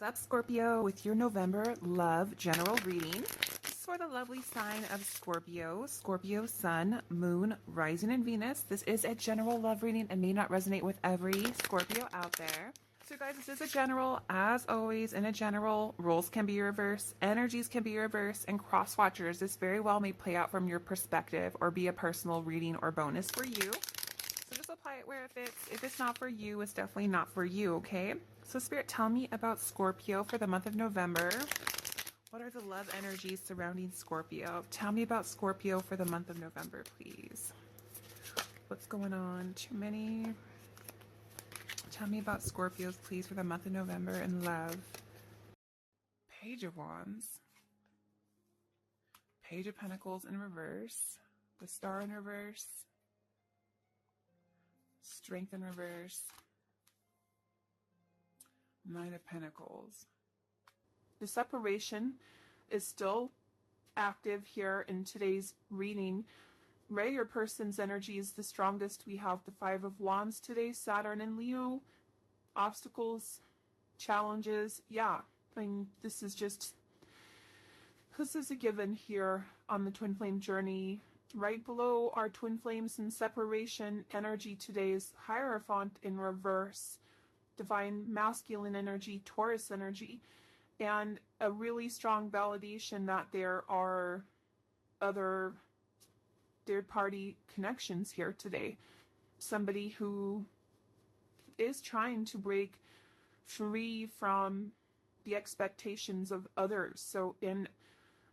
What's up, Scorpio, with your November love general reading. This is for the lovely sign of Scorpio, Scorpio Sun, Moon, Rising, and Venus. This is a general love reading and may not resonate with every Scorpio out there. So guys, this is a general. As always, in a general, roles can be reversed, energies can be reversed, and cross watchers. This very well may play out from your perspective or be a personal reading or bonus for you. So just apply it where it fits. If it's not for you, it's definitely not for you, okay? So Spirit, tell me about Scorpio for the month of November. What are the love energies surrounding Scorpio? Tell me about Scorpio for the month of November, please. What's going on? Too many. Tell me about Scorpios, please, for the month of November in love. Page of Wands. Page of Pentacles in reverse. The Star in reverse. Strength in reverse. Nine of Pentacles. The separation is still active here in today's reading. Right, your person's energy is the strongest. We have the Five of Wands today, Saturn and Leo. Obstacles, challenges. Yeah, I mean, this is a given here on the twin flame journey. Right below our twin flames in separation energy today is Hierophant in reverse. Divine masculine energy, Taurus energy, and a really strong validation that there are other third-party connections here today. Somebody who is trying to break free from the expectations of others. So in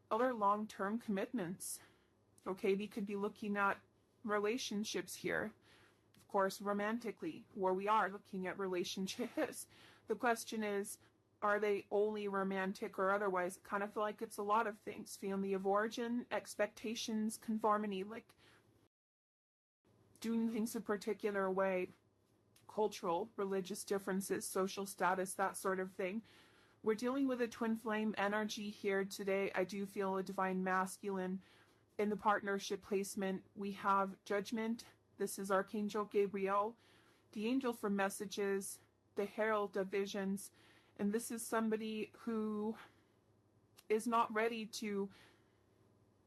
other long-term commitments, okay, we could be looking at relationships here. Of course, romantically, where we are looking at relationships. The question is, are they only romantic or otherwise? I kind of feel like it's a lot of things. Family of origin, expectations, conformity, like doing things a particular way, cultural, religious differences, social status, that sort of thing. We're dealing with a twin flame energy here today. I do feel a divine masculine in the partnership placement. We have Judgment. This is Archangel Gabriel, the angel for messages, the herald of visions. And this is somebody who is not ready to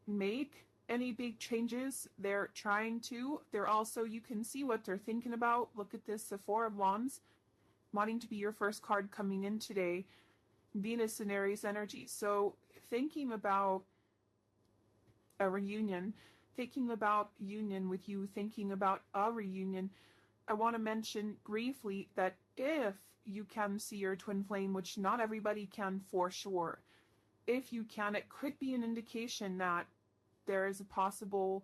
make any big changes. They're trying to. They're also, you can see what they're thinking about. Look at this, the Four of Wands, wanting to be your first card coming in today. Venus and Aries energy. So thinking about a reunion, thinking about union with you, thinking about a reunion. I want to mention briefly that if you can see your twin flame, which not everybody can for sure, if you can, it could be an indication that there is a possible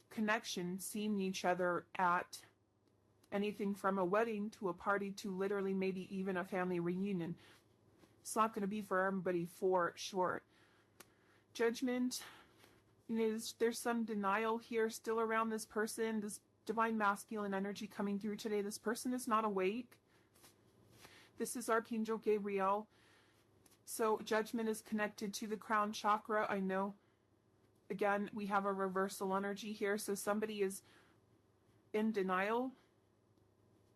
connection, seeing each other at anything from a wedding to a party to literally maybe even a family reunion. It's not going to be for everybody for sure. Judgment. There's some denial here still around this person, this divine masculine energy coming through today. This person is not awake. This is Archangel Gabriel. So Judgment is connected to the crown chakra. I know, again, we have a reversal energy here. So somebody is in denial.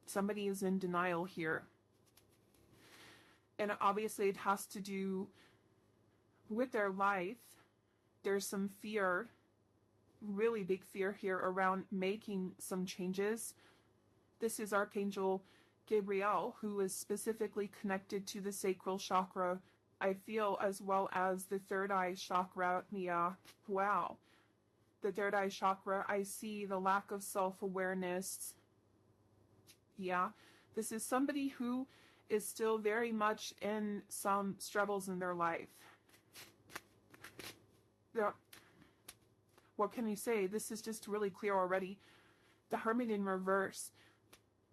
Somebody is in denial here. And obviously it has to do with their life. There's some fear, really big fear here around making some changes. This is Archangel Gabriel, who is specifically connected to the sacral chakra, I feel, as well as the third eye chakra. Yeah, wow. The third eye chakra, I see the lack of self-awareness. Yeah, this is somebody who is still very much in some struggles in their life. What can you say? This is just really clear already. The Hermit in reverse.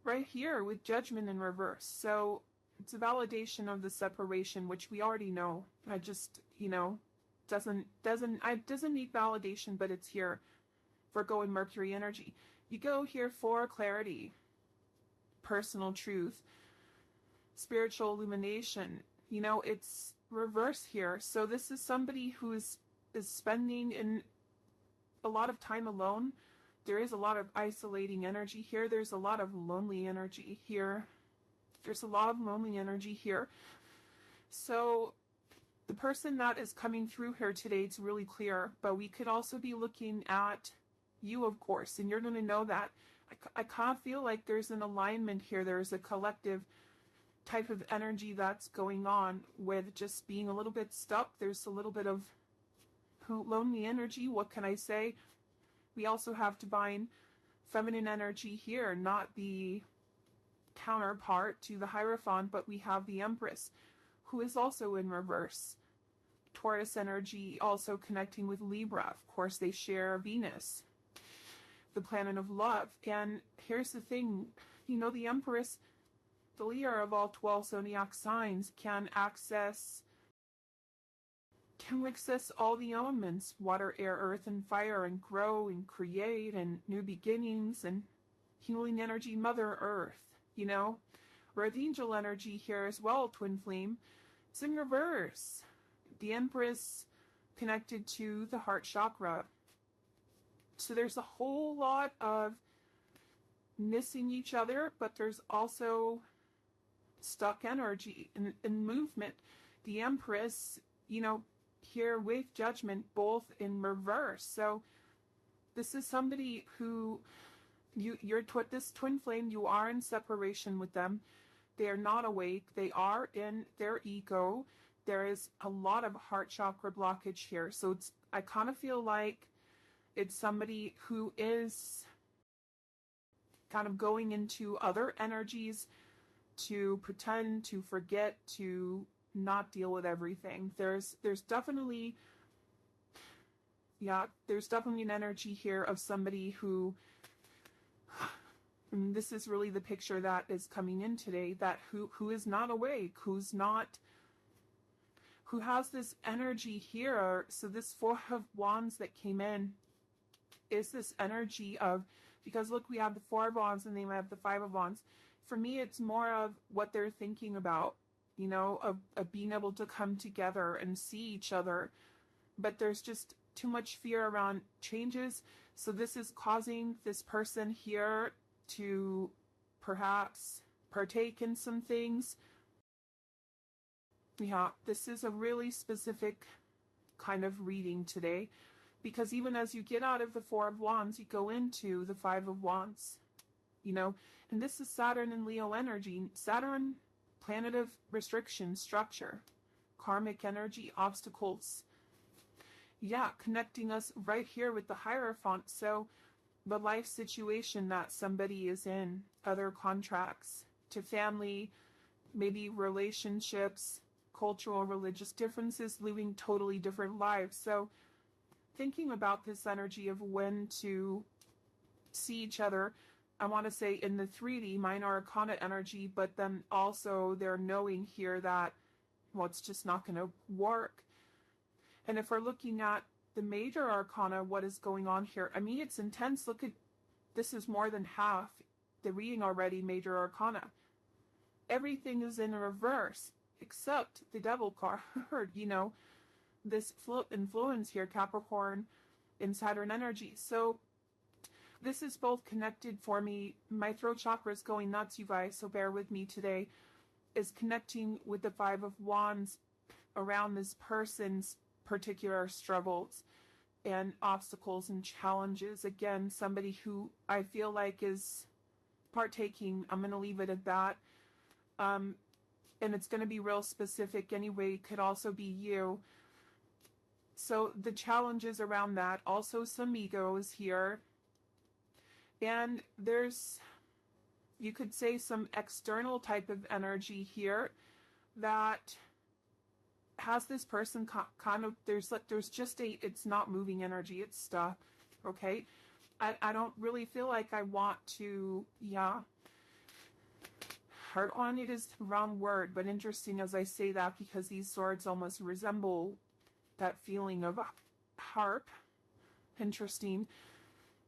Right here with Judgment in reverse. So it's a validation of the separation, which we already know. I just, doesn't need validation, but it's here. Virgo and Mercury energy. You go here for clarity, personal truth, spiritual illumination. It's reverse here. So this is somebody who is spending in a lot of time alone. There is a lot of isolating energy here. There's a lot of lonely energy here. There's a lot of lonely energy here. So the person that is coming through here today, it's really clear, but we could also be looking at you, of course, and you're going to know that. I kind of feel like there's an alignment here. There's a collective type of energy that's going on with just being a little bit stuck. There's a little bit of lonely energy. What can I say? We also have divine feminine energy here, not the counterpart to the Hierophant, but we have the Empress, who is also in reverse. Taurus energy also connecting with Libra. Of course, they share Venus, the planet of love. And here's the thing, you know, the Empress, the leader of all 12 zodiac signs, can access all the elements, water, air, earth, and fire, and grow and create and new beginnings and healing energy, Mother Earth, you know. Red Angel energy here as well, twin flame. It's in reverse. The Empress connected to the heart chakra. So there's a whole lot of missing each other, but there's also stuck energy and movement. The Empress, you know, here with Judgment, both in reverse. So this is somebody who this twin flame, you are in separation with them. They are not awake. They are in their ego. There is a lot of heart chakra blockage here. So I kind of feel like it's somebody who is kind of going into other energies to pretend, to forget, to not deal with everything. There's definitely an energy here of somebody who, and this is really the picture that is coming in today, that who is not awake, who has this energy here. So this Four of Wands that came in is this energy of, because look, we have the Four of Wands and then we have the Five of Wands. For me, it's more of what they're thinking about, you know, of being able to come together and see each other. But there's just too much fear around changes. So this is causing this person here to perhaps partake in some things. Yeah, this is a really specific kind of reading today, because even as you get out of the Four of Wands, you go into the Five of Wands, you know, and this is Saturn and Leo energy. Saturn, planet of restriction, structure, karmic energy, obstacles. Yeah, connecting us right here with the Hierophant. So the life situation that somebody is in, other contracts, to family, maybe relationships, cultural, religious differences, living totally different lives. So thinking about this energy of when to see each other, I want to say in the 3D, minor arcana energy, but then also they're knowing here that, well, it's just not going to work. And if we're looking at the major arcana, what is going on here? I mean, it's intense. Look at, this is more than half the reading already, major arcana. Everything is in reverse, except the devil card, you know, this influence here, Capricorn in Saturn energy. So this is both connected for me. My throat chakra is going nuts, you guys, so bear with me today. Is connecting with the Five of Wands around this person's particular struggles and obstacles and challenges. Again, somebody who I feel like is partaking. I'm going to leave it at that. And it's going to be real specific anyway. It could also be you. So the challenges around that. Also some egos here. And there's, you could say, some external type of energy here that has this person kind of, there's just it's not moving energy, it's stuck, okay? I don't really feel like I want to, hard on it is the wrong word, but interesting as I say that, because these swords almost resemble that feeling of a harp. Interesting.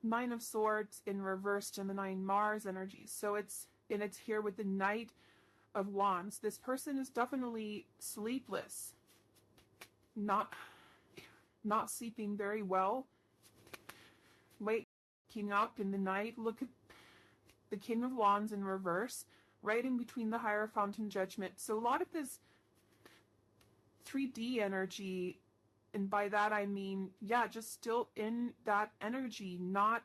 Nine of Swords in reverse, Gemini, Mars energy. So it's here with the Knight of Wands. This person is definitely sleepless. Not sleeping very well. Waking up in the night. Look at the King of Wands in reverse, right in between the Hierophant and Judgment. So a lot of this, 3D energy. And by that I mean, yeah, just still in that energy, not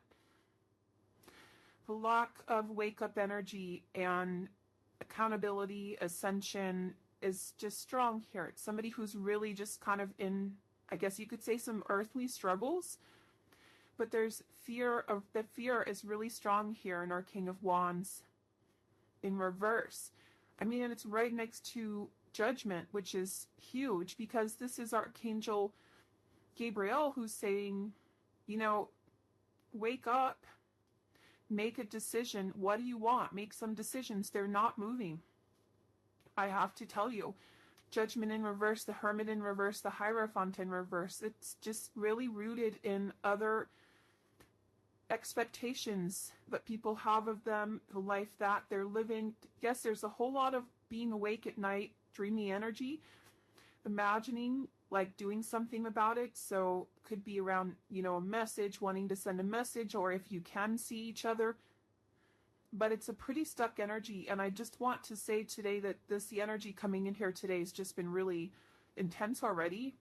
the lack of wake up energy and accountability, ascension is just strong here. It's somebody who's really just kind of in, I guess you could say, some earthly struggles. But there's fear of, the fear is really strong here in our King of Wands in reverse. I mean, and it's right next to Judgment, which is huge because this is Archangel Gabriel who's saying, you know, wake up, make a decision. What do you want? Make some decisions. They're not moving. I have to tell you, Judgment in reverse, the Hermit in reverse, the Hierophant in reverse. It's just really rooted in other expectations that people have of them, the life that they're living. Yes, there's a whole lot of being awake at night, dreamy energy, imagining, like doing something about it. So could be around, you know, a message, wanting to send a message, or if you can see each other. But it's a pretty stuck energy. And I just want to say today that the energy coming in here today has just been really intense already.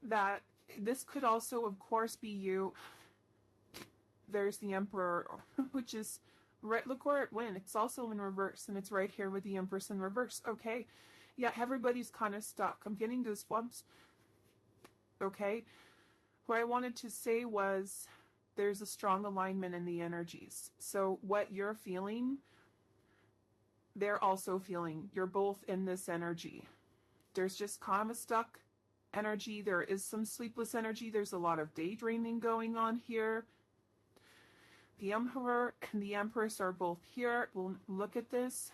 That this could also, of course, be you. There's the Emperor, which is right. Look where it went. It's also in reverse, and it's right here with the Empress in reverse. Okay. Yeah, everybody's kind of stuck. I'm getting goosebumps. Okay. What I wanted to say was there's a strong alignment in the energies. So what you're feeling, they're also feeling. You're both in this energy. There's just kind of a stuck energy. There is some sleepless energy. There's a lot of daydreaming going on here. The Emperor and the Empress are both here. We'll look at this.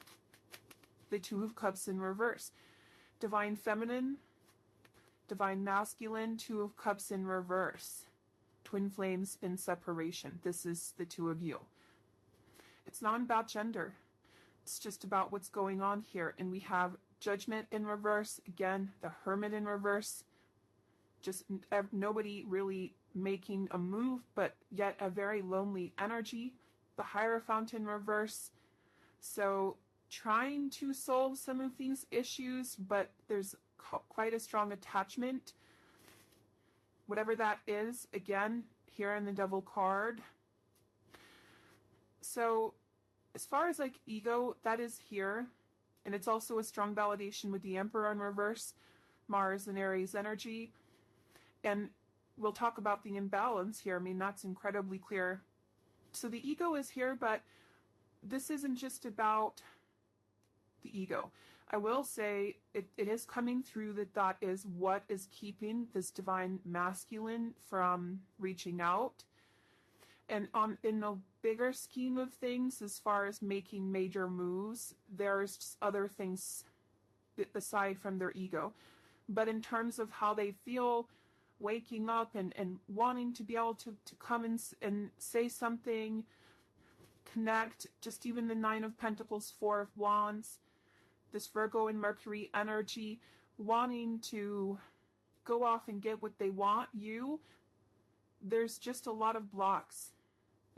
The Two of Cups in reverse. Divine Feminine, Divine Masculine, Two of Cups in reverse. Twin flames in separation. This is the two of you. It's not about gender. It's just about what's going on here. And we have Judgment in reverse. Again, the Hermit in reverse. Just nobody really making a move, but yet a very lonely energy. The Hierophant in reverse. So trying to solve some of these issues, but there's quite a strong attachment. Whatever that is, again, here in the Devil card. So as far as like ego, that is here. And it's also a strong validation with the Emperor in reverse, Mars and Aries energy. And we'll talk about the imbalance here. I mean, that's incredibly clear. So the ego is here, but this isn't just about the ego. I will say it is coming through that is what is keeping this divine masculine from reaching out. And in the bigger scheme of things, as far as making major moves, there's just other things aside from their ego. But in terms of how they feel, waking up and wanting to be able to come and say something, connect, just even the Nine of Pentacles, Four of Wands, this Virgo and Mercury energy, wanting to go off and get what they want, there's just a lot of blocks,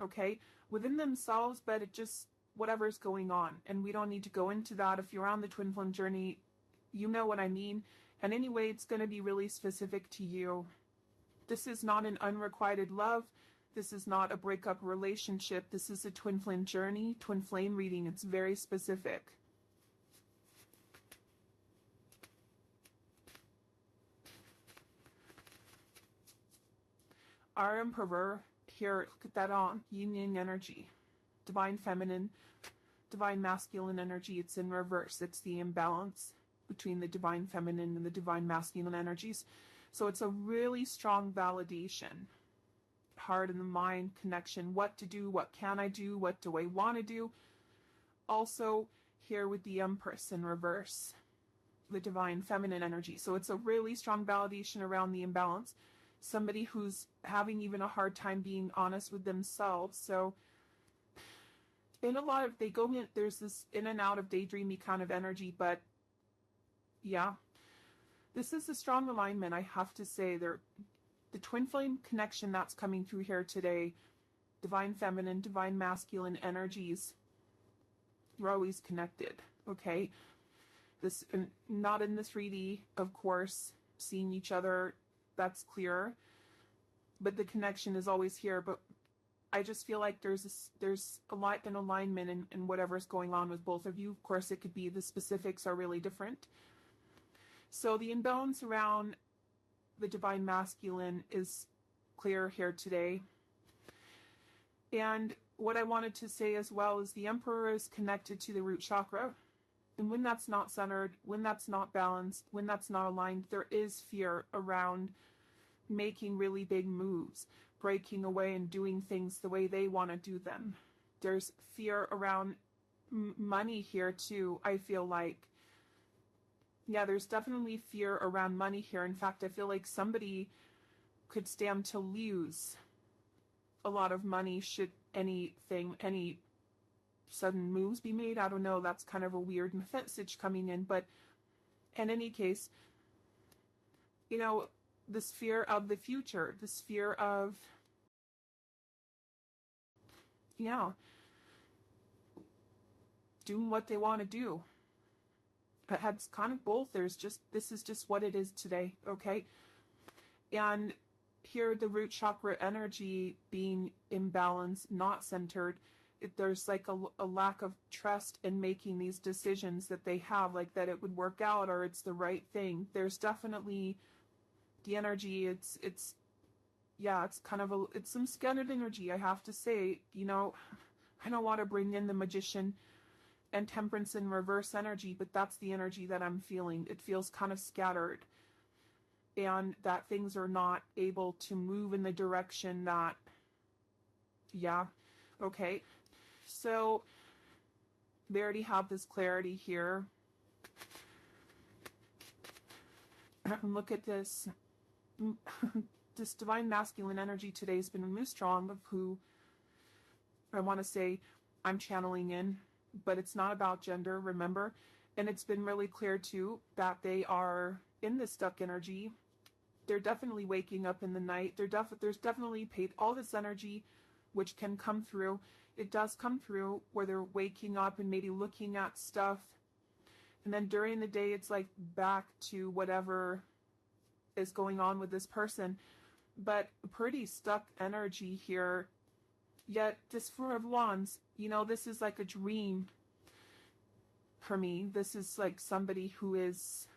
okay, within themselves, but it just, whatever's going on. And we don't need to go into that. If you're on the twin flame journey, you know what I mean. And anyway, it's going to be really specific to you. This is not an unrequited love. This is not a breakup relationship. This is a twin flame journey, twin flame reading. It's very specific. Our Emperor here, look at that on, yin-yang energy. Divine feminine, divine masculine energy. It's in reverse. It's the imbalance between the divine feminine and the divine masculine energies. So it's a really strong validation. Heart and the mind connection. What to do, what can I do, what do I want to do. Also here with the Empress in reverse, the divine feminine energy. So it's a really strong validation around the imbalance. Somebody who's having even a hard time being honest with themselves. So in a lot of, they go in, there's this in and out of daydreamy kind of energy, but yeah, this is a strong alignment. I have to say, the twin flame connection that's coming through here today, divine feminine, divine masculine energies, we're always connected, okay? This, not in the 3D, of course, seeing each other, that's clear, but the connection is always here. But I just feel like there's a lot in alignment in whatever's going on with both of you. Of course, it could be the specifics are really different. So the imbalance around the divine masculine is clear here today. And what I wanted to say as well is the Emperor is connected to the root chakra. And when that's not centered, when that's not balanced, when that's not aligned, there is fear around making really big moves, breaking away and doing things the way they want to do them. There's fear around money here too, I feel like. Yeah, there's definitely fear around money here. In fact, I feel like somebody could stand to lose a lot of money should any sudden moves be made. I don't know, that's kind of a weird message coming in, but in any case, you know, this fear of the future, this fear of, yeah, doing what they want to do. It has kind of both. This is just what it is today, okay? And here the root chakra energy being imbalanced, not centered, there's like a lack of trust in making these decisions that they have, like that it would work out or it's the right thing. There's definitely the energy, it's kind of it's some scattered energy, I have to say. You know, I don't want to bring in the Magician and Temperance in reverse energy, but that's the energy that I'm feeling. It feels kind of scattered, and that things are not able to move in the direction that, yeah, okay. So they already have this clarity here. Look at this. This divine masculine energy today has been really strong of who I want to say I'm channeling in, but it's not about gender, remember? And it's been really clear too that they are in this stuck energy. They're definitely waking up in the night. There's definitely all this energy which can come through. It does come through where they're waking up and maybe looking at stuff. And then during the day, it's like back to whatever is going on with this person. But pretty stuck energy here. Yet this Four of Wands, you know, this is like a dream for me. This is like somebody who is,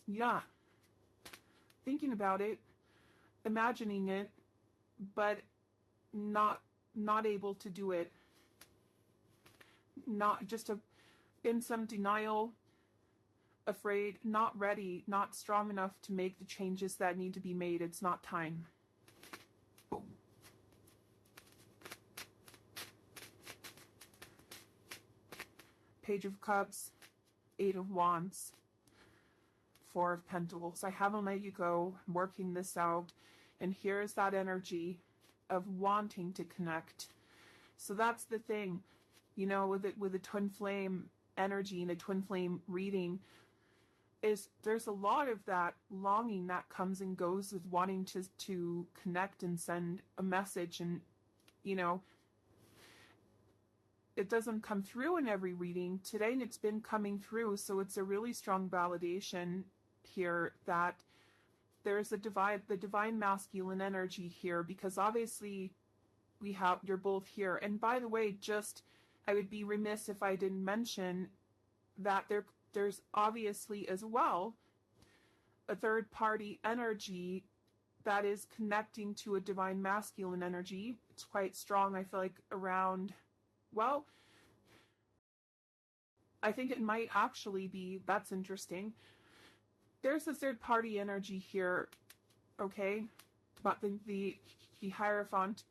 yeah, thinking about it, imagining it, but not able to do it. Not just in some denial, afraid, not ready, not strong enough to make the changes that need to be made. It's not time. Page of Cups, Eight of Wands, Four of Pentacles. I haven't let you go, I'm working this out. And here's that energy of wanting to connect. So that's the thing, you know, with a twin flame energy and a twin flame reading, is there's a lot of that longing that comes and goes with wanting to connect and send a message. And, you know, it doesn't come through in every reading today, and it's been coming through. So it's a really strong validation here that there's the divine masculine energy here, because obviously you're both here. And by the way, I would be remiss if I didn't mention that there's obviously as well a third party energy that is connecting to a divine masculine energy. It's quite strong, I feel like, around, well, I think it might actually be, that's interesting. There's a third party energy here, okay? But the Hierophant,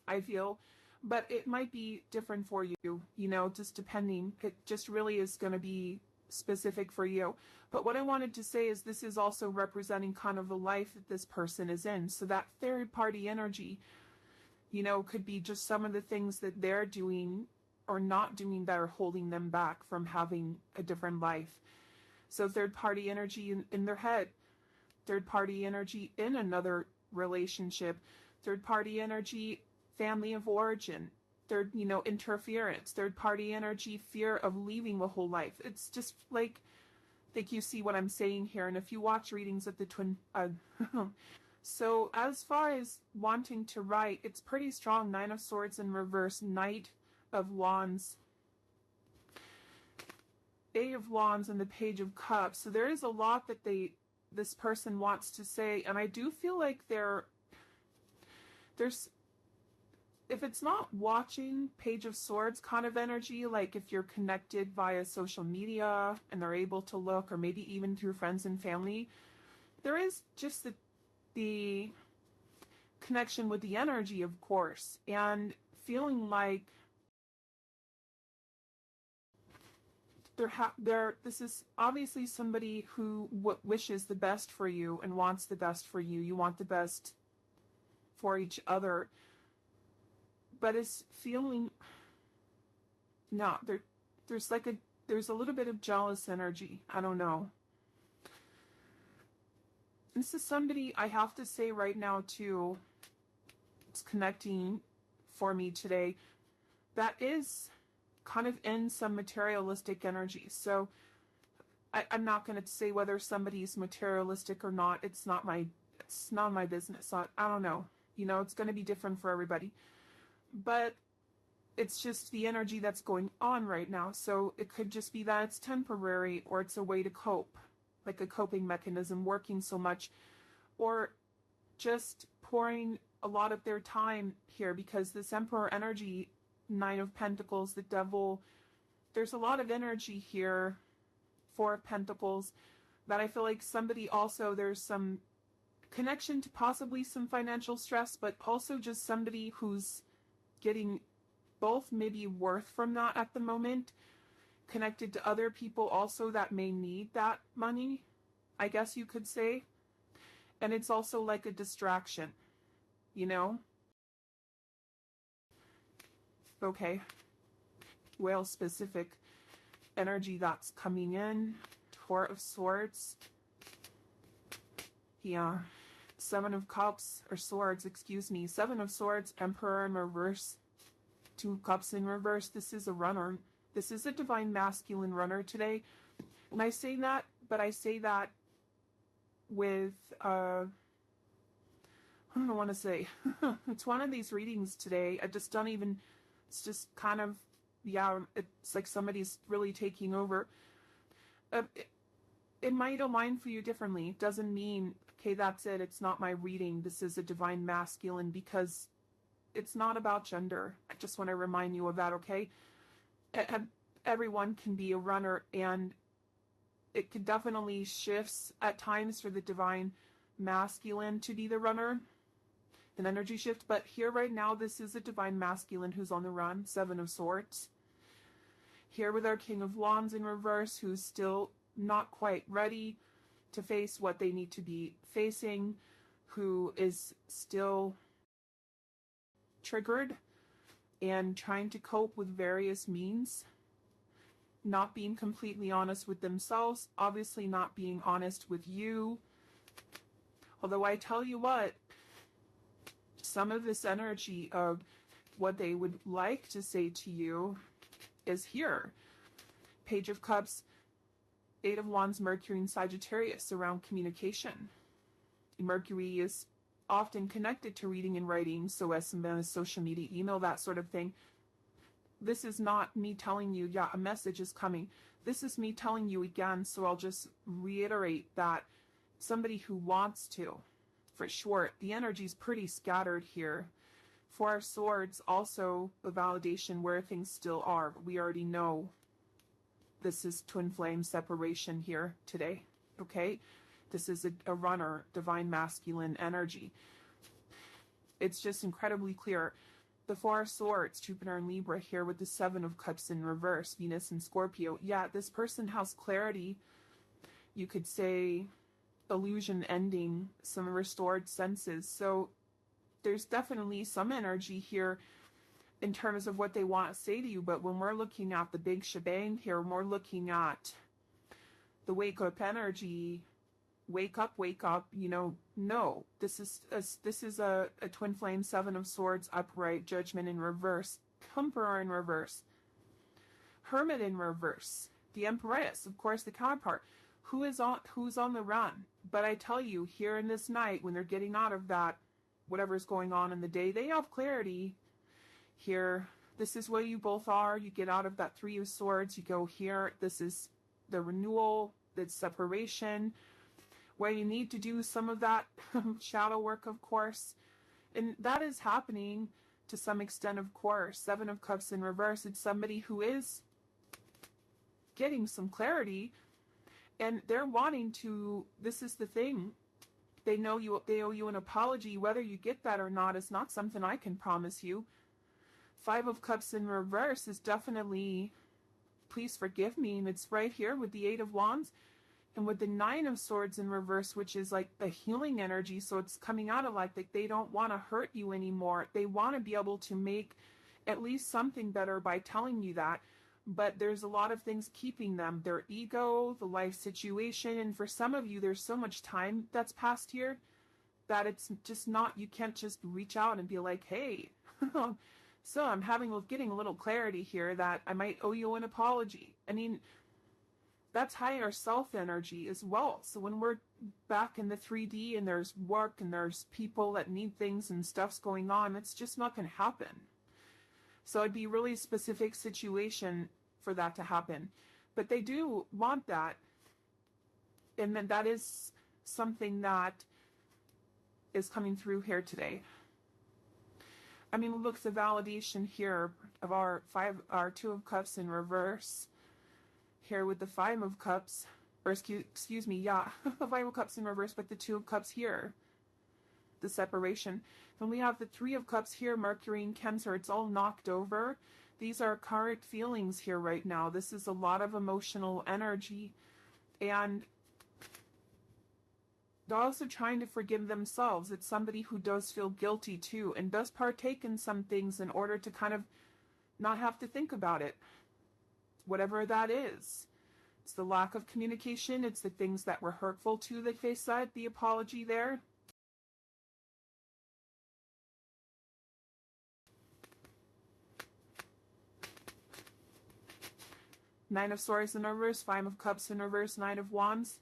I feel, but it might be different for you, you know, just depending. It just really is going to be specific for you. But what I wanted to say is this is also representing kind of the life that this person is in. So that third party energy, you know, could be just some of the things that they're doing or not doing that are holding them back from having a different life. So third party energy in their head, third party energy in another relationship, third party energy, family of origin, third, interference, third party energy, fear of leaving the whole life. It's just like you see what I'm saying here. And if you watch readings of the twin, so as far as wanting to write, it's pretty strong. 9 of Swords in reverse, Knight of Wands, 8 of Wands, and the Page of Cups. So there is a lot that this person wants to say, and I do feel like there's, if it's not watching, Page of Swords kind of energy, like if you're connected via social media and they're able to look, or maybe even through friends and family, there is just the connection with the energy, of course, and feeling like this is obviously somebody who wishes the best for you and wants the best for you. You want the best for each other, but it's feeling there's a little bit of jealous energy. I don't know. This is somebody, I have to say right now too, it's connecting for me today, that is kind of in some materialistic energy. So I'm not going to say whether somebody's materialistic or not. It's not my business. I don't know. It's going to be different for everybody. But it's just the energy that's going on right now. So it could just be that it's temporary, or it's a way to cope, like a coping mechanism, working so much, or just pouring a lot of their time here, because this Emperor energy, 9 of Pentacles, the Devil, there's a lot of energy here, 4 of Pentacles, that I feel like somebody also, there's some connection to possibly some financial stress, but also just somebody who's getting both maybe worth from that at the moment, connected to other people also that may need that money, I guess you could say. And it's also like a distraction, Okay. Whale specific energy that's coming in. 4 of Swords. Yeah. 7 of Cups, or Swords, excuse me. 7 of Swords, Emperor in reverse. 2 of Cups in reverse. This is a runner. This is a divine masculine runner today. And I say that, but I say that with, I don't want to say. It's one of these readings today. I just don't even, it's just kind of, it's like somebody's really taking over. It might align for you differently. It doesn't mean, okay, that's it. It's not my reading. This is a divine masculine, because it's not about gender. I just want to remind you of that, okay? Everyone can be a runner, and it could definitely shifts at times for the divine masculine to be the runner, an energy shift. But here right now, this is a divine masculine who's on the run, 7 of Swords. Here with our King of Wands in reverse, who's still not quite ready to face what they need to be facing, who is still triggered and trying to cope with various means, not being completely honest with themselves, obviously not being honest with you. Although I tell you what, some of this energy of what they would like to say to you is here. Page of Cups, 8 of Wands, Mercury in Sagittarius, around communication. Mercury is often connected to reading and writing, so SMS, social media, email, that sort of thing. This is not me telling you, yeah, a message is coming. This is me telling you again, so I'll just reiterate that somebody who wants to, for sure. The energy is pretty scattered here. 4 of Swords, also a validation where things still are. We already know this is twin flame separation here today, okay? This is a runner, divine masculine energy. It's just incredibly clear. The 4 of Swords, Jupiter and Libra here with the 7 of Cups in reverse, Venus and Scorpio. Yeah, this person has clarity. You could say illusion ending, some restored senses. So there's definitely some energy here in terms of what they want to say to you. But when we're looking at the big shebang here, when we're looking at the wake up energy, wake up, no, this is a twin flame, 7 of Swords upright, Judgment in reverse. Emperor in reverse, Hermit in reverse, the Empress, of course, the counterpart, who's on the run. But I tell you, here in this night, when they're getting out of that, whatever's going on in the day, they have clarity here. This is where you both are. You get out of that Three of Swords. You go here. This is the renewal, the separation, where you need to do some of that shadow work, of course. And that is happening to some extent, of course. Seven of Cups in reverse. It's somebody who is getting some clarity, and they're wanting to, this is the thing, they owe you an apology. Whether you get that or not is not something I can promise you. Five of Cups in reverse is definitely, please forgive me, and it's right here with the Eight of Wands and with the Nine of Swords in reverse, which is like the healing energy. So it's coming out of like they don't want to hurt you anymore. They want to be able to make at least something better by telling you that. But there's a lot of things keeping them, their ego, the life situation. And for some of you, there's so much time that's passed here that it's just not, you can't just reach out and be like, hey, so I'm getting a little clarity here that I might owe you an apology. I mean, that's higher self energy as well. So when we're back in the 3D and there's work and there's people that need things and stuff's going on, it's just not going to happen. So it'd be a really specific situation for that to happen. But they do want that. And then that is something that is coming through here today. I mean, look, the validation here of our Two of Cups in reverse. Here with the Five of Cups, or excuse me, yeah, the Five of Cups in reverse, but the Two of Cups here. The separation. Then we have the Three of Cups here, Mercury and Cancer. It's all knocked over. These are current feelings here right now. This is a lot of emotional energy. And they're also trying to forgive themselves. It's somebody who does feel guilty too and does partake in some things in order to kind of not have to think about it. Whatever that is. It's the lack of communication. It's the things that were hurtful to the face side, the apology there. Nine of Swords in reverse, Five of Cups in reverse, Nine of Wands,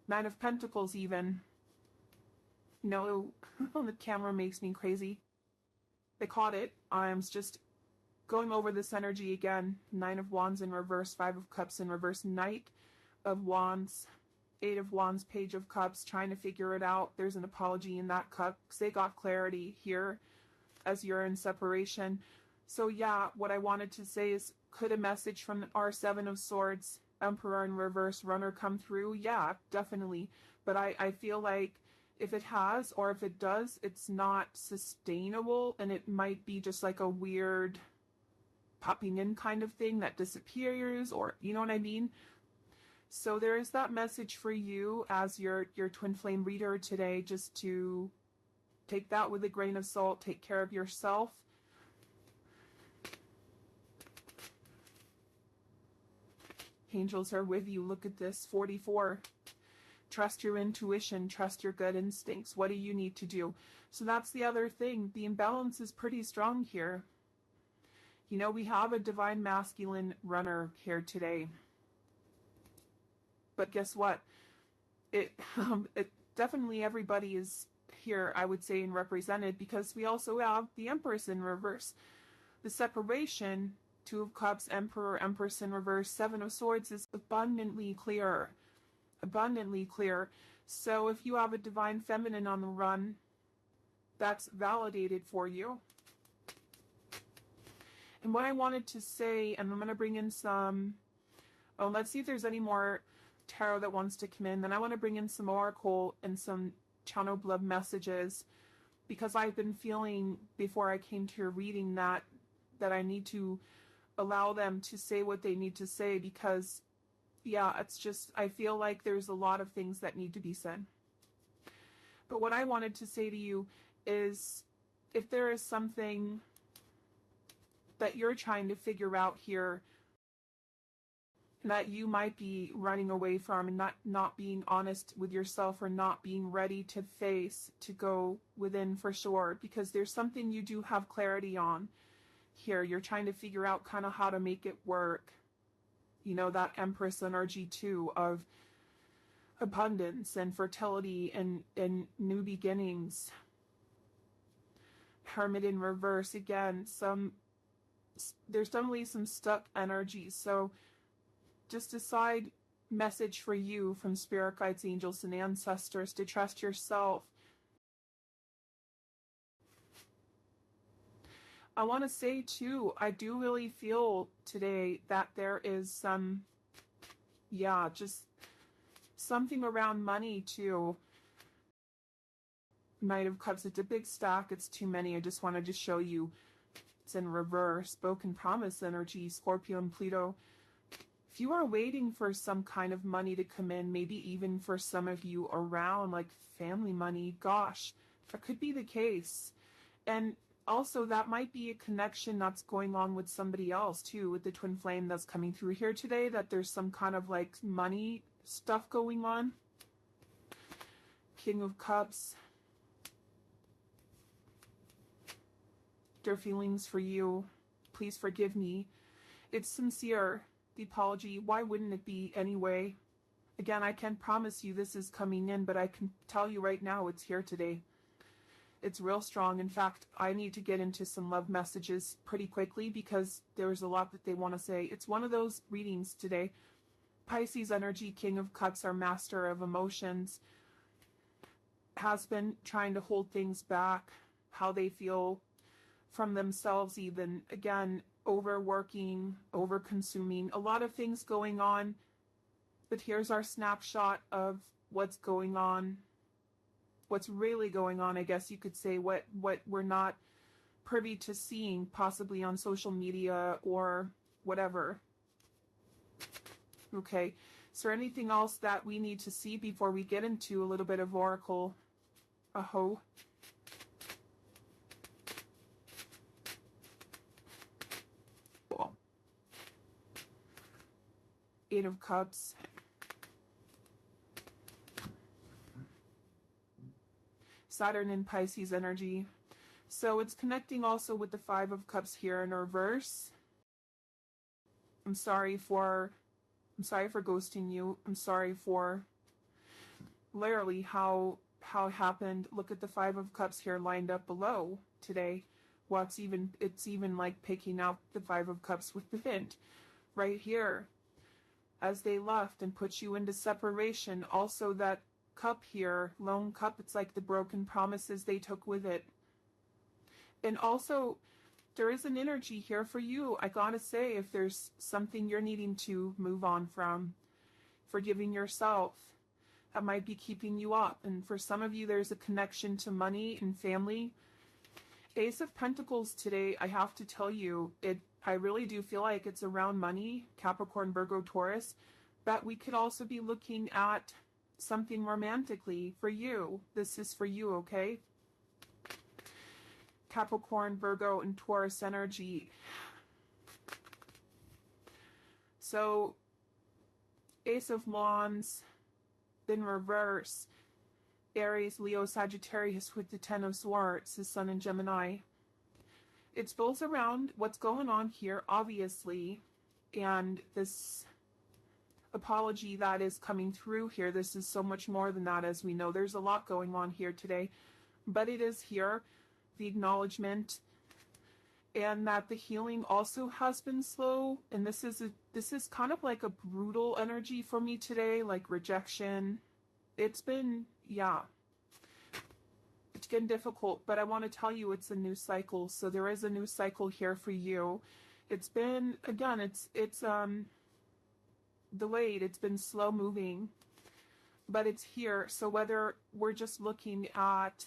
Nine of Pentacles even. You know, the camera makes me crazy. They caught it. I'm just going over this energy again. Nine of Wands in reverse, Five of Cups in reverse, Knight of Wands, Eight of Wands, Page of Cups, trying to figure it out. There's an apology in that cup because they got clarity here as you're in separation. So yeah, what I wanted to say is, could a message from our Seven of Swords, Emperor in reverse, runner come through? Yeah, definitely. But I feel like if it has, or if it does, it's not sustainable, and it might be just like a weird popping in kind of thing that disappears, or you know what I mean? So there is that message for you as your twin flame reader today, just to take that with a grain of salt, take care of yourself. Angels are with you. Look at this, 44. Trust your intuition, trust your gut instincts. What do you need to do? So that's the other thing. The imbalance is pretty strong here. You know, we have a divine masculine runner here today. But guess what? It definitely everybody is here, I would say, and represented, because we also have the Empress in reverse. The separation, Two of Cups, Emperor, Empress in reverse, Seven of Swords is abundantly clear. Abundantly clear. So if you have a divine feminine on the run, that's validated for you. And what I wanted to say, and I'm going to bring in some, let's see if there's any more tarot that wants to come in. Then I want to bring in some oracle and some channel blood messages, because I've been feeling before I came to your reading that I need to allow them to say what they need to say, because yeah, it's just, I feel like there's a lot of things that need to be said. But what I wanted to say to you is, if there is something that you're trying to figure out here that you might be running away from, and not being honest with yourself, or not being ready to face, to go within for sure, because there's something you do have clarity on. here. You're trying to figure out kind of how to make it work. You know, that Empress energy too of abundance and fertility and new beginnings. Hermit in reverse again. There's definitely some stuck energy. So just decide, message for you from spirit guides, angels, and ancestors, to trust yourself. I want to say too, I do really feel today that there is some, just something around money too. Knight of Cups, it's a big stack, it's too many. I just wanted to show you. It's in reverse, broken promise energy, Scorpio and Pluto. If you are waiting for some kind of money to come in, maybe even for some of you around like family money, gosh, that could be the case. And also that might be a connection that's going on with somebody else too, with the twin flame that's coming through here today, that there's some kind of like money stuff going on. King of Cups. Their feelings for you. Please forgive me. It's sincere. The apology, why wouldn't it be anyway? Again, I can't promise you this is coming in, but I can tell you right now it's here today. It's real strong. In fact, I need to get into some love messages pretty quickly because there's a lot that they want to say. It's one of those readings today. Pisces energy, King of Cups, our master of emotions, has been trying to hold things back, how they feel from themselves even. Again, overworking, over-consuming, a lot of things going on. But here's our snapshot of what's going on, what's really going on, I guess you could say, what we're not privy to seeing possibly on social media or whatever. Okay, is there anything else that we need to see before we get into a little bit of oracle? Aho. Eight of Cups. Saturn in Pisces energy. So it's connecting also with the Five of Cups here in reverse. I'm sorry for ghosting you. I'm sorry for literally how it happened. Look at the Five of Cups here lined up below today. Well, it's even like picking out the Five of Cups with the hint right here. As they left and put you into separation. Also that cup here, lone cup, it's like the broken promises they took with it. And also, there is an energy here for you. I gotta say, if there's something you're needing to move on from, forgiving yourself, that might be keeping you up. And for some of you, there's a connection to money and family. Ace of Pentacles today, I have to tell you, I really do feel like it's around money, Capricorn, Virgo, Taurus, but we could also be looking at something romantically for you. This is for you, okay? Capricorn, Virgo, and Taurus energy. So, Ace of Wands, then reverse. Aries, Leo, Sagittarius with the Ten of Swords, the Sun in Gemini. It's built around what's going on here, obviously, and this apology that is coming through here. This is so much more than that, as we know. There's a lot going on here today, but it is here, the acknowledgement, and that the healing also has been slow. And this is kind of like a brutal energy for me today, like rejection. It's been, it's getting difficult, but I want to tell you it's a new cycle. So there is a new cycle here for you. It's been, again, it's delayed. It's been slow moving, but it's here. So whether we're just looking at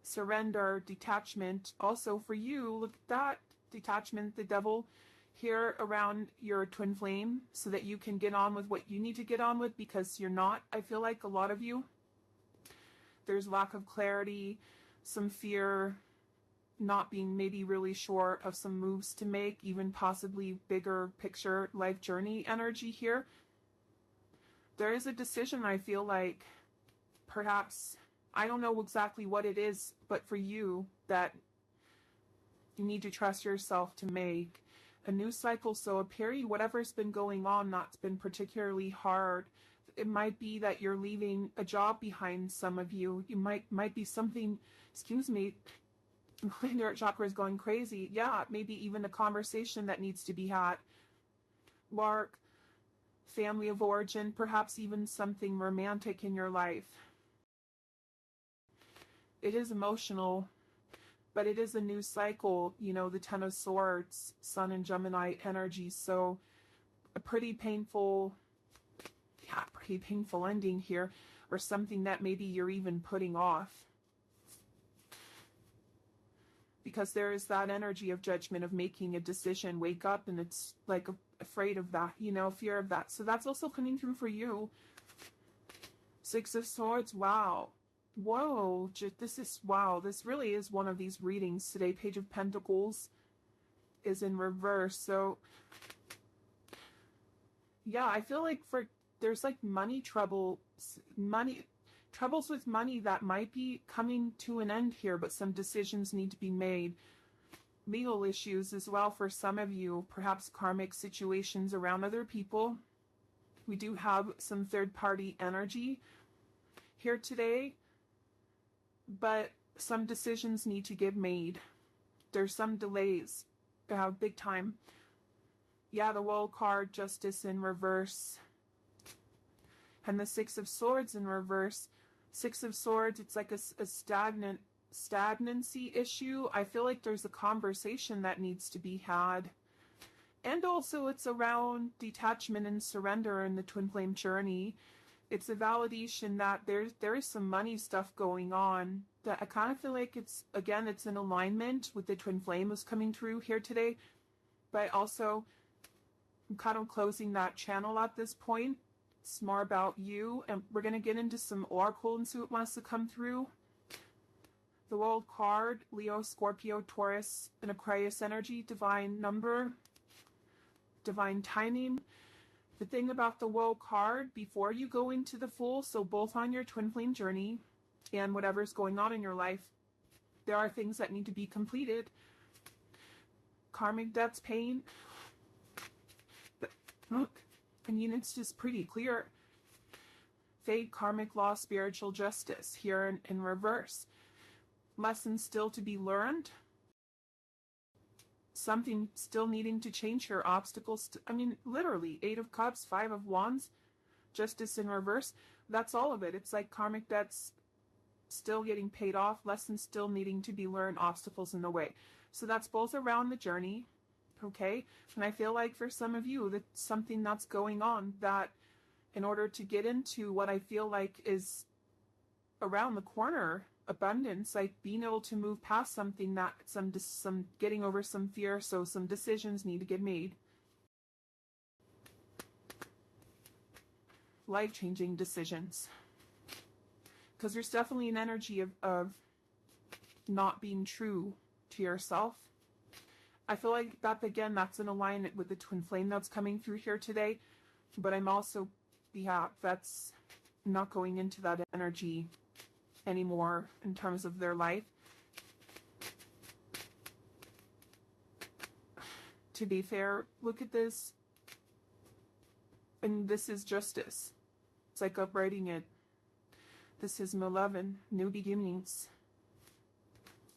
surrender, detachment, also for you, look at that detachment, the devil here around your twin flame, so that you can get on with what you need to get on with, because you're not, I feel like a lot of you, there's lack of clarity, some fear, not being maybe really sure of some moves to make, even possibly bigger picture life journey energy here. There is a decision, I feel like, perhaps, I don't know exactly what it is, but for you, that You need to trust yourself to make a new cycle. So a period, whatever's been going on, that's been particularly hard. It might be that you're leaving a job behind, some of you. You might be something, excuse me, your chakra is going crazy. Yeah, maybe even a conversation that needs to be had. Work, family of origin, perhaps even something romantic in your life. It is emotional, but it is a new cycle, you know, the Ten of Swords, Sun and Gemini energy. So a pretty painful ending here, or something that maybe you're even putting off. Because there is that energy of judgment, of making a decision, wake up, and it's like afraid of that, you know, fear of that. So that's also coming through for you. Six of Swords, wow. Whoa, wow, this really is one of these readings today. Page of Pentacles is in reverse. So yeah, I feel like there's like troubles with money that might be coming to an end here, but some decisions need to be made. Legal issues as well for some of you, perhaps karmic situations around other people. We do have some third-party energy here today, but some decisions need to get made. There's some delays, big time. Yeah, the World card, Justice in reverse, and the Six of Swords in reverse. Six of Swords, it's like a stagnancy issue. I feel like there's a conversation that needs to be had. And also it's around detachment and surrender in the twin flame journey. It's a validation that there is some money stuff going on that I kind of feel like it's in alignment with the twin flame was coming through here today. But also I'm kind of closing that channel at this point. It's more about you, and we're going to get into some oracle and see what wants to come through. The World card, Leo, Scorpio, Taurus, and Aquarius energy, divine number, divine timing. The thing about the World card, before you go into the Fool, so both on your twin flame journey and whatever's going on in your life, there are things that need to be completed. Karmic debts, pain. But look, I mean, it's just pretty clear. Fate, karmic law, spiritual justice here in reverse. Lessons still to be learned. Something still needing to change here. Obstacles. I mean, literally, 8 of Cups, 5 of Wands, Justice in reverse. That's all of it. It's like karmic debts still getting paid off. Lessons still needing to be learned. Obstacles in the way. So that's both around the journey. Okay, and I feel like for some of you that's something that's going on, that in order to get into what I feel like is around the corner, abundance, like being able to move past something, that some getting over some fear, so some decisions need to get made. Life-changing decisions. Because there's definitely an energy of not being true to yourself. I feel like that, again, that's in alignment with the twin flame that's coming through here today. But I'm also, that's not going into that energy anymore in terms of their life. To be fair, look at this. And this is justice. It's like uprighting it. This is 11, new beginnings.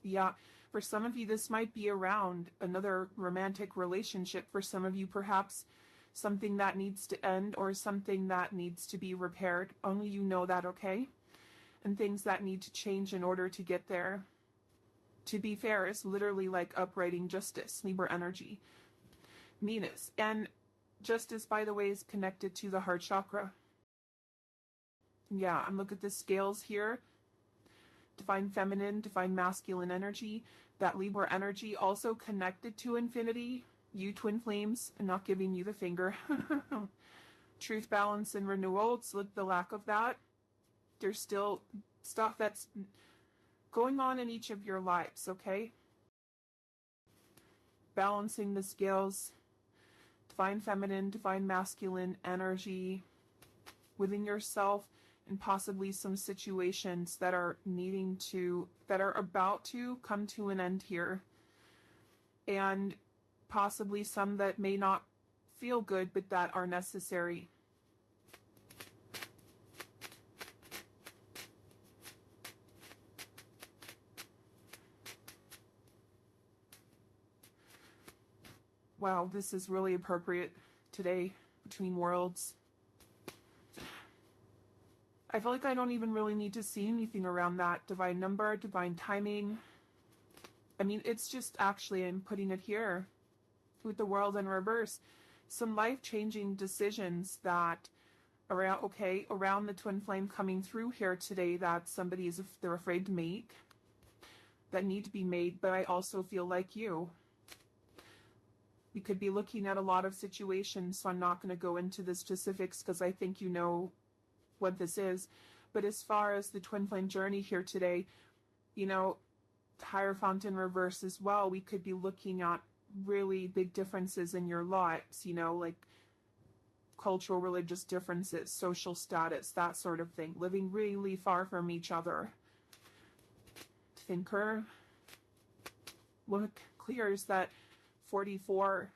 Yeah. For some of you, this might be around another romantic relationship. For some of you, perhaps something that needs to end or something that needs to be repaired. Only you know that, okay? And things that need to change in order to get there. To be fair, it's literally like uprighting justice, Libra energy. Venus. And justice, by the way, is connected to the heart chakra. Yeah, and look at the scales here. Divine feminine, divine masculine energy. That Libra energy also connected to infinity. You twin flames, and not giving you the finger. Truth, balance, and renewal. It's the lack of that. There's still stuff that's going on in each of your lives, okay? Balancing the scales. Divine feminine, divine masculine energy within yourself, and possibly some situations that are about to come to an end here. and possibly some that may not feel good but that are necessary. Wow, this is really appropriate today, between worlds. I feel like I don't even really need to see anything around that. Divine number, divine timing. I mean, it's just actually, I'm putting it here with the world in reverse. Some life-changing decisions that around the twin flame coming through here today that somebody is, they're afraid to make, that need to be made, but I also feel like you. We could be looking at a lot of situations, so I'm not going to go into the specifics because I think you know what this is. But as far as the twin flame journey here today, you know, Hierophant in reverse as well, we could be looking at really big differences in your lives, you know, like cultural, religious differences, social status, that sort of thing, living really far from each other. Thinker, look, clears that 44,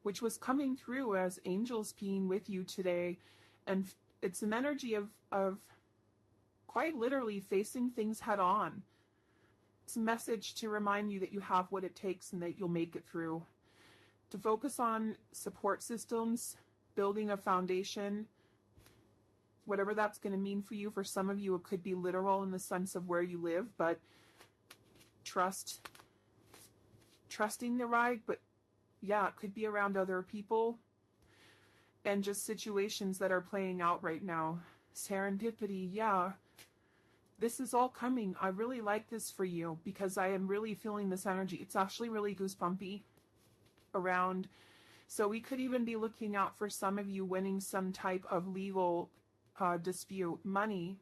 which was coming through as angels being with you today, and it's an energy of quite literally facing things head on. It's a message to remind you that you have what it takes and that you'll make it through. To focus on support systems, building a foundation, whatever that's going to mean for you. For some of you, it could be literal in the sense of where you live, but trusting the ride, but yeah, it could be around other people and just situations that are playing out right now. Serendipity, yeah. This is all coming. I really like this for you because I am really feeling this energy. It's actually really goosebumpy around. So we could even be looking out for some of you winning some type of legal dispute. Money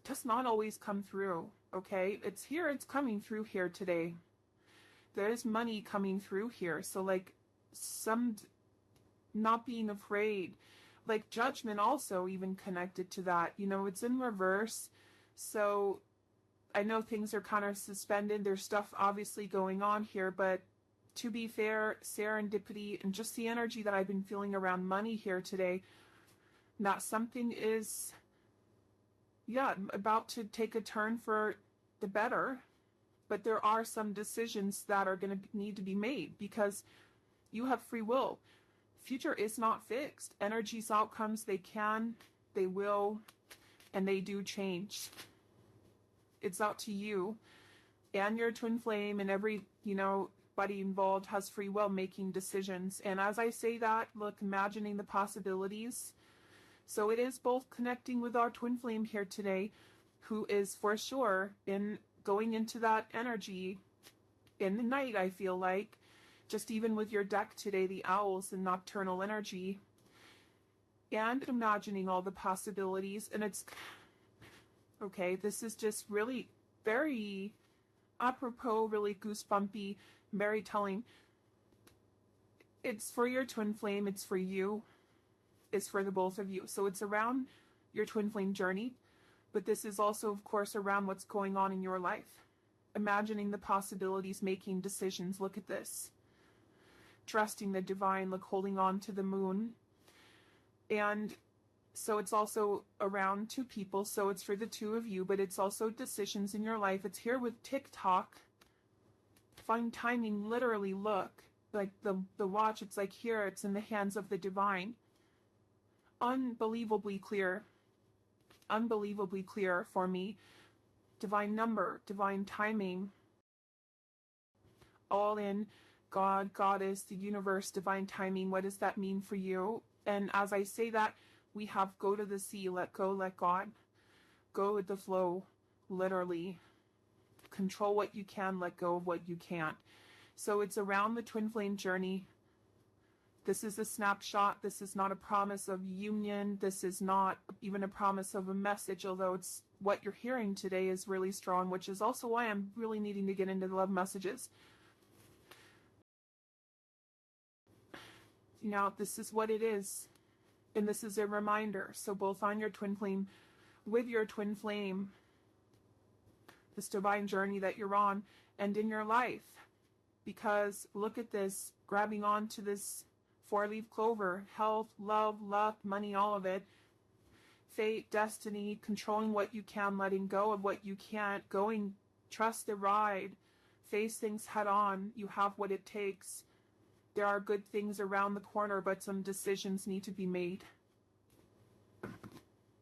does not always come through, okay? It's here, it's coming through here today. There is money coming through here. So like some not being afraid, like judgment also even connected to that. You know, it's in reverse. So I know things are kind of suspended. There's stuff obviously going on here, but to be fair, serendipity and just the energy that I've been feeling around money here today, that something is, yeah, about to take a turn for the better. But there are some decisions that are going to need to be made because you have free will. Future is not fixed. Energies, outcomes, they can, they will, and they do change. It's up to you and your twin flame and every, you know, buddy involved has free will making decisions. And as I say that, look, imagining the possibilities. So it is both connecting with our twin flame here today, who is for sure in going into that energy in the night, I feel like, just even with your deck today, the owls and nocturnal energy, and imagining all the possibilities. And it's, okay, this is just really very apropos, really goosebumpy, very telling. It's for your twin flame, it's for you, it's for the both of you. So it's around your twin flame journey, but this is also, of course, around what's going on in your life. Imagining the possibilities, making decisions. Look at this. Trusting the divine, look, holding on to the moon. And so it's also around two people, so it's for the two of you, but it's also decisions in your life. It's here with TikTok. Find timing, literally, look. Like the watch, it's like here, it's in the hands of the divine. Unbelievably clear for me. Divine number, divine timing, all in God, Goddess, the universe, divine timing. What does that mean for you? And as I say that, we have go to the sea, let go, let God, go with the flow, literally. Control what you can, let go of what you can't. So it's around the twin flame journey. This is a snapshot. This is not a promise of union. This is not even a promise of a message, although it's what you're hearing today is really strong, which is also why I'm really needing to get into the love messages. Now, this is what it is, and this is a reminder. So both on your twin flame, with your twin flame, this divine journey that you're on, and in your life, because look at this, grabbing on to this four-leaf clover, health, love, luck, money, all of it. Fate, destiny, controlling what you can, letting go of what you can't, going, trust the ride, face things head on. You have what it takes. There are good things around the corner, but some decisions need to be made.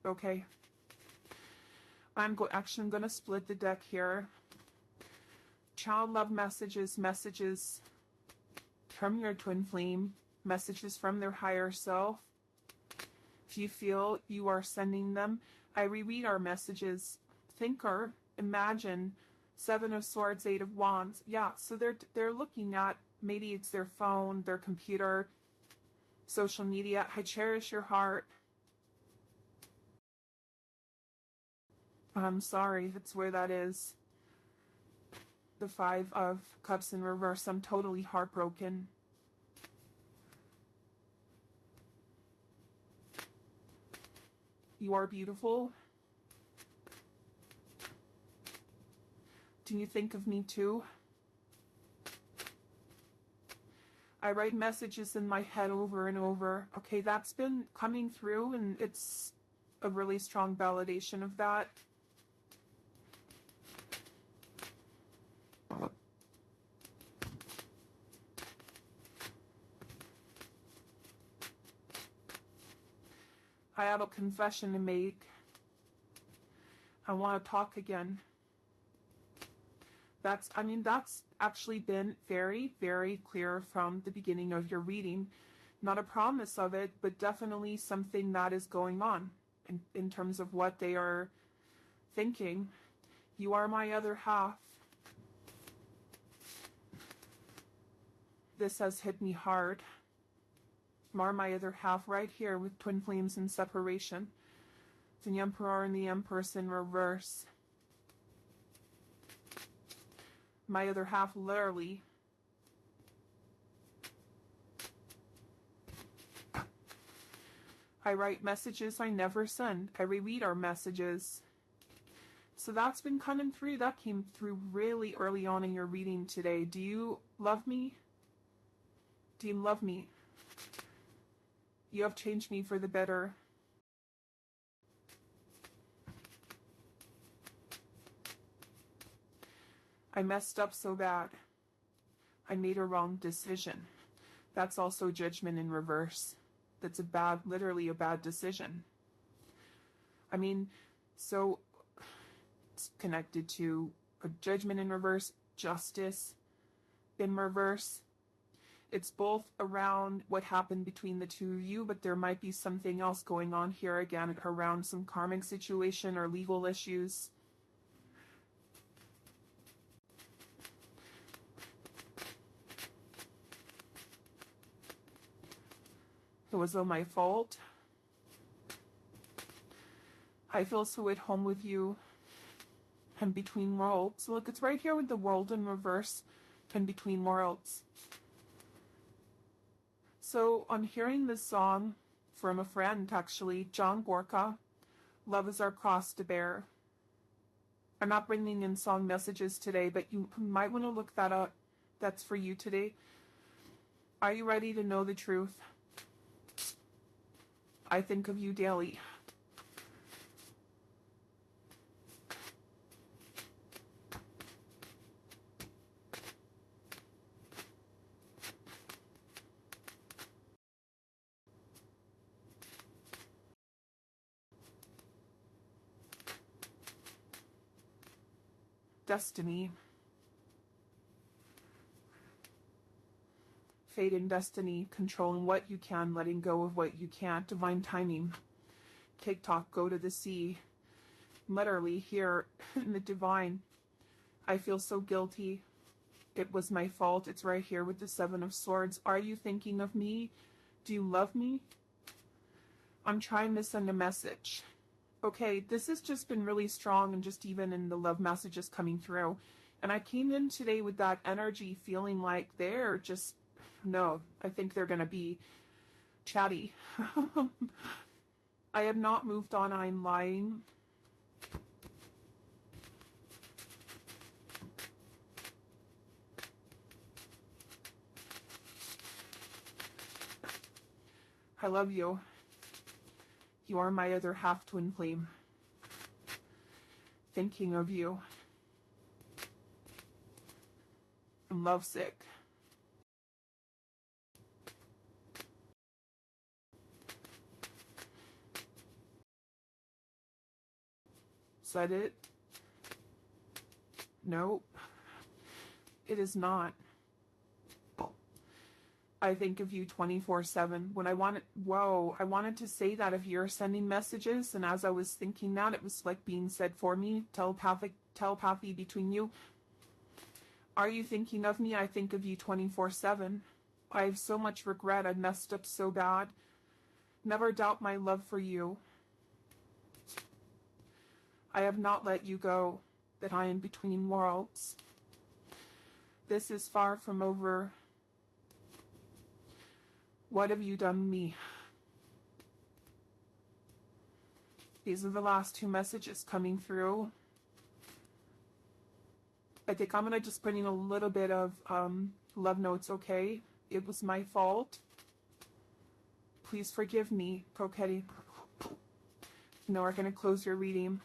Okay. I'm going to split the deck here. Child love messages, messages from your twin flame, messages from their higher self. If you feel you are sending them, I reread our messages. Thinker, imagine, Seven of Swords, Eight of Wands. Yeah, so they're looking at, maybe it's their phone, their computer, social media. I cherish your heart. I'm sorry, that's where that is. The Five of Cups in reverse. I'm totally heartbroken. You are beautiful. Do you think of me too? I write messages in my head over and over. Okay, that's been coming through, and it's a really strong validation of that. I have a confession to make. I want to talk again. That's actually been very, very clear from the beginning of your reading. Not a promise of it, but definitely something that is going on in terms of what they are thinking. You are my other half. This has hit me hard. You are my other half right here with twin flames in separation. The Emperor and the Empress in reverse. My other half, literally. I write messages I never send. I reread our messages. So that's been coming through. That came through really early on in your reading today. Do you love me? Do you love me? You have changed me for the better. I messed up so bad. I made a wrong decision. That's also judgment in reverse. That's literally a bad decision. I mean, so it's connected to a judgment in reverse, justice in reverse. It's both around what happened between the two of you, but there might be something else going on here again around some karmic situation or legal issues. It was all my fault. I feel so at home with you. And between worlds. Look, it's right here with the world in reverse and between worlds. So I'm hearing this song from a friend, actually, John Gorka. Love is our cross to bear. I'm not bringing in song messages today, but you might want to look that up. That's for you today. Are you ready to know the truth? I think of you daily. Destiny. Fate and destiny, controlling what you can, letting go of what you can't, divine timing. TikTok, go to the sea. Literally here in the divine. I feel so guilty. It was my fault. It's right here with the Seven of Swords. Are you thinking of me? Do you love me? I'm trying to send a message. Okay, this has just been really strong, and just even in the love messages coming through. And I came in today with that energy, feeling like they're just, no, I think they're going to be chatty. I have not moved on. I'm lying. I love you. You are my other half twin flame. Thinking of you. I'm lovesick. Said it? Nope. It is not. I think of you 24/7. When I wanted to say that if you're sending messages, and as I was thinking that, it was like being said for me, telepathy between you. Are you thinking of me? I think of you 24/7. I have so much regret. I messed up so bad. Never doubt my love for you. I have not let you go, that I am between worlds. This is far from over. What have you done to me? These are the last two messages coming through. I think I'm gonna just put in a little bit of love notes, okay? It was my fault. Please forgive me, Coquetti. Now we're gonna close your reading.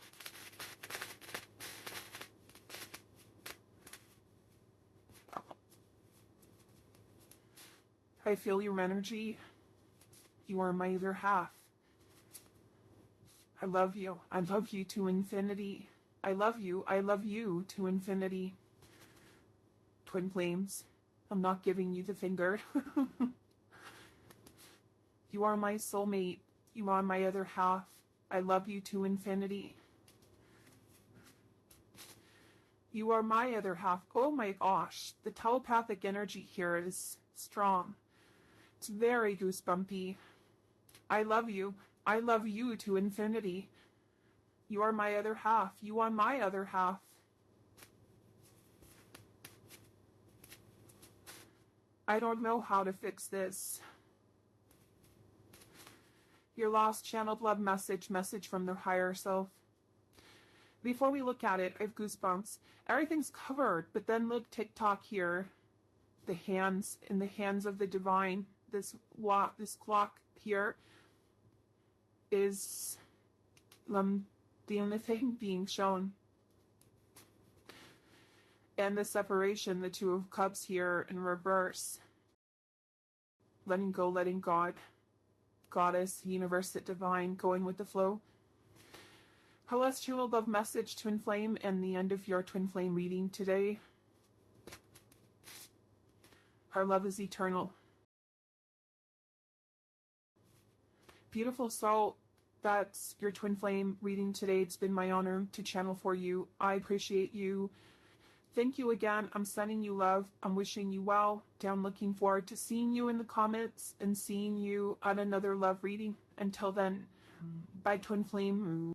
I feel your energy. You are my other half. I love you. I love you to infinity. I love you. I love you to infinity. Twin flames. I'm not giving you the finger. You are my soulmate. You are my other half. I love you to infinity. You are my other half. Oh my gosh. The telepathic energy here is strong. It's very goosebumpy. I love you. I love you to infinity. You are my other half. You are my other half. I don't know how to fix this. Your lost channeled love message from the higher self. Before we look at it, I have goosebumps. Everything's covered, but then look, TikTok here. The hands in the hands of the divine. This clock here is the only thing being shown. And the separation, the Two of Cups here in reverse. Letting go, letting God. Goddess, universe, divine, going with the flow. Celestial love message, twin flame, and the end of your twin flame reading today. Our love is eternal. Beautiful soul, that's your twin flame reading today. It's been my honor to channel for you. I appreciate you. Thank you again. I'm sending you love. I'm wishing you well. I'm looking forward to seeing you in the comments and seeing you on another love reading. Until then, bye twin flame.